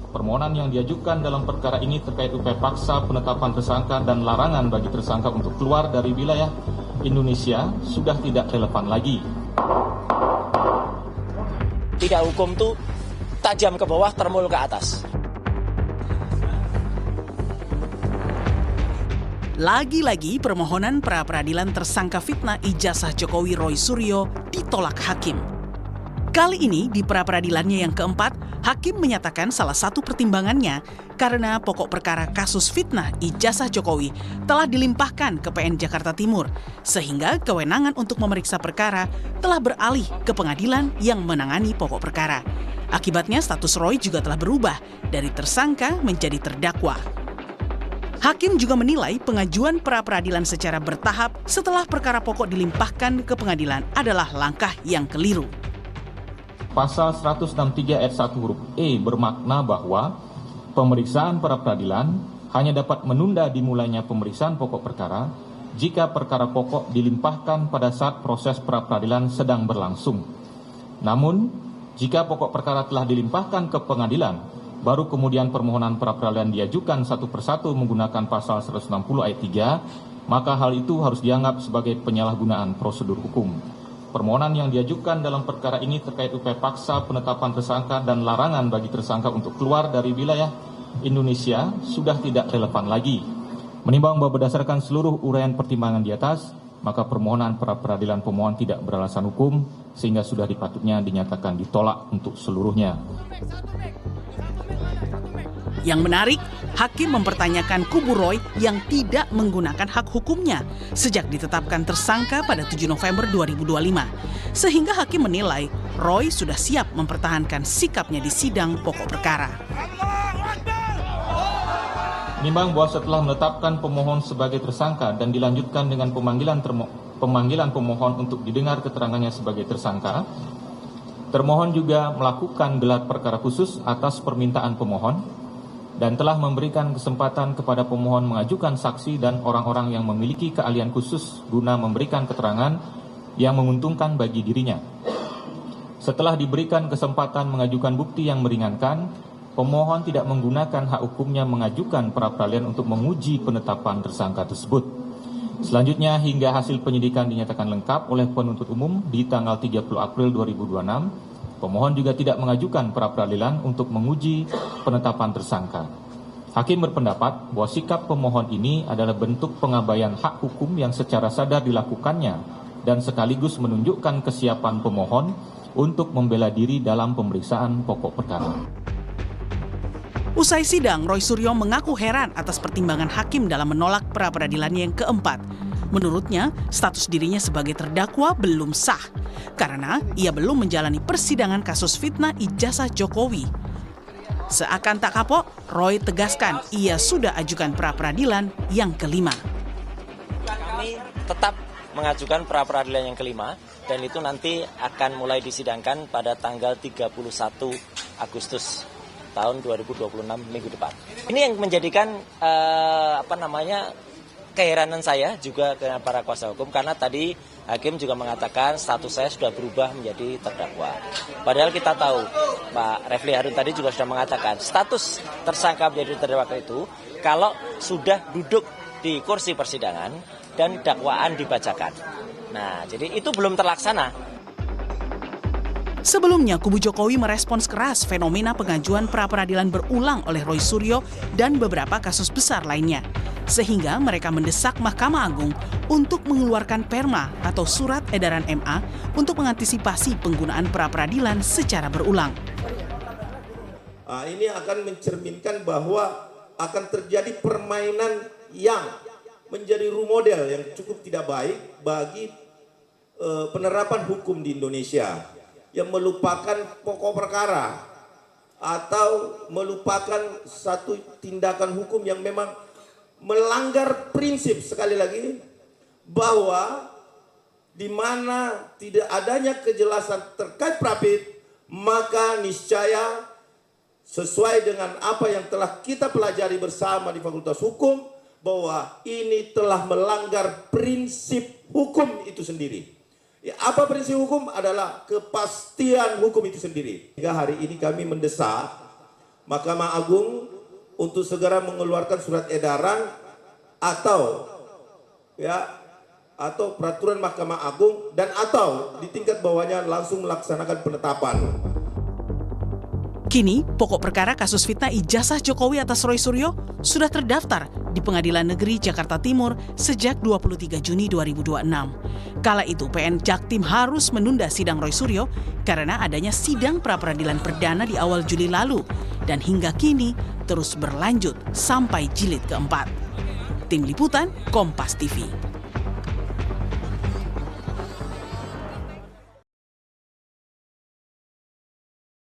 Permohonan yang diajukan dalam perkara ini terkait upaya paksa penetapan tersangka dan larangan bagi tersangka untuk keluar dari wilayah Indonesia sudah tidak relevan lagi. Tidak, hukum itu tajam ke bawah, termul ke atas. Lagi-lagi permohonan pra-peradilan tersangka fitnah ijazah Jokowi Roy Suryo ditolak hakim. Kali ini di pra-peradilannya yang keempat, hakim menyatakan salah satu pertimbangannya karena pokok perkara kasus fitnah ijazah Jokowi telah dilimpahkan ke PN Jakarta Timur, sehingga kewenangan untuk memeriksa perkara telah beralih ke pengadilan yang menangani pokok perkara. Akibatnya status Roy juga telah berubah dari tersangka menjadi terdakwa. Hakim juga menilai pengajuan pra-peradilan secara bertahap setelah perkara pokok dilimpahkan ke pengadilan adalah langkah yang keliru. Pasal 163 ayat 1 huruf E bermakna bahwa pemeriksaan pra-peradilan hanya dapat menunda dimulainya pemeriksaan pokok perkara jika perkara pokok dilimpahkan pada saat proses pra-peradilan sedang berlangsung. Namun, jika pokok perkara telah dilimpahkan ke pengadilan, baru kemudian permohonan pra-peradilan diajukan satu persatu menggunakan pasal 160 ayat 3, maka hal itu harus dianggap sebagai penyalahgunaan prosedur hukum. Permohonan yang diajukan dalam perkara ini terkait upaya paksa penetapan tersangka dan larangan bagi tersangka untuk keluar dari wilayah Indonesia sudah tidak relevan lagi. Menimbang bahwa berdasarkan seluruh uraian pertimbangan di atas, maka permohonan pra-peradilan pemohon tidak beralasan hukum sehingga sudah dipatutnya dinyatakan ditolak untuk seluruhnya. Yang menarik, hakim mempertanyakan kubu Roy yang tidak menggunakan hak hukumnya sejak ditetapkan tersangka pada 7 November 2025. Sehingga hakim menilai Roy sudah siap mempertahankan sikapnya di sidang pokok perkara. Menimbang bahwa setelah menetapkan pemohon sebagai tersangka dan dilanjutkan dengan pemanggilan pemohon untuk didengar keterangannya sebagai tersangka, termohon juga melakukan gelar perkara khusus atas permintaan pemohon dan telah memberikan kesempatan kepada pemohon mengajukan saksi dan orang-orang yang memiliki keahlian khusus guna memberikan keterangan yang menguntungkan bagi dirinya. Setelah diberikan kesempatan mengajukan bukti yang meringankan, pemohon tidak menggunakan hak hukumnya mengajukan pra-peradilan untuk menguji penetapan tersangka tersebut. Selanjutnya, hingga hasil penyidikan dinyatakan lengkap oleh penuntut umum di tanggal 30 April 2026, pemohon juga tidak mengajukan pra-peradilan untuk menguji penetapan tersangka. Hakim berpendapat bahwa sikap pemohon ini adalah bentuk pengabaian hak hukum yang secara sadar dilakukannya dan sekaligus menunjukkan kesiapan pemohon untuk membela diri dalam pemeriksaan pokok perkara. Usai sidang, Roy Suryo mengaku heran atas pertimbangan hakim dalam menolak pra-peradilannya yang keempat. Menurutnya, status dirinya sebagai terdakwa belum sah karena ia belum menjalani persidangan kasus fitnah ijazah Jokowi. Seakan tak kapok, Roy tegaskan ia sudah ajukan pra-peradilan yang kelima. Kami tetap mengajukan pra-peradilan yang kelima dan itu nanti akan mulai disidangkan pada tanggal 31 Agustus tahun 2026 minggu depan. Ini yang menjadikan keheranan saya juga ke para kuasa hukum karena tadi hakim juga mengatakan status saya sudah berubah menjadi terdakwa. Padahal kita tahu Pak Refli Harun tadi juga sudah mengatakan status tersangka menjadi terdakwa itu kalau sudah duduk di kursi persidangan dan dakwaan dibacakan. Nah, jadi itu belum terlaksana. Sebelumnya, kubu Jokowi merespons keras fenomena pengajuan pra-peradilan berulang oleh Roy Suryo dan beberapa kasus besar lainnya. Sehingga mereka mendesak Mahkamah Agung untuk mengeluarkan perma atau surat edaran MA untuk mengantisipasi penggunaan pra-peradilan secara berulang. Ini akan mencerminkan bahwa akan terjadi permainan yang menjadi role model yang cukup tidak baik bagi penerapan hukum di Indonesia, yang melupakan pokok perkara atau melupakan satu tindakan hukum yang memang melanggar prinsip, sekali lagi, bahwa di mana tidak adanya kejelasan terkait prapit, maka niscaya sesuai dengan apa yang telah kita pelajari bersama di Fakultas Hukum, bahwa ini telah melanggar prinsip hukum itu sendiri. Ya, apa prinsip hukum? Adalah kepastian hukum itu sendiri. Hingga hari ini kami mendesak Mahkamah Agung untuk segera mengeluarkan surat edaran atau peraturan Mahkamah Agung dan atau di tingkat bawahnya langsung melaksanakan penetapan. Kini, pokok perkara kasus fitnah ijazah Jokowi atas Roy Suryo sudah terdaftar di Pengadilan Negeri Jakarta Timur sejak 23 Juni 2026. Kala itu, PN Jaktim harus menunda sidang Roy Suryo karena adanya sidang pra-peradilan perdana di awal Juli lalu dan hingga kini terus berlanjut sampai jilid keempat. Tim Liputan, Kompas TV.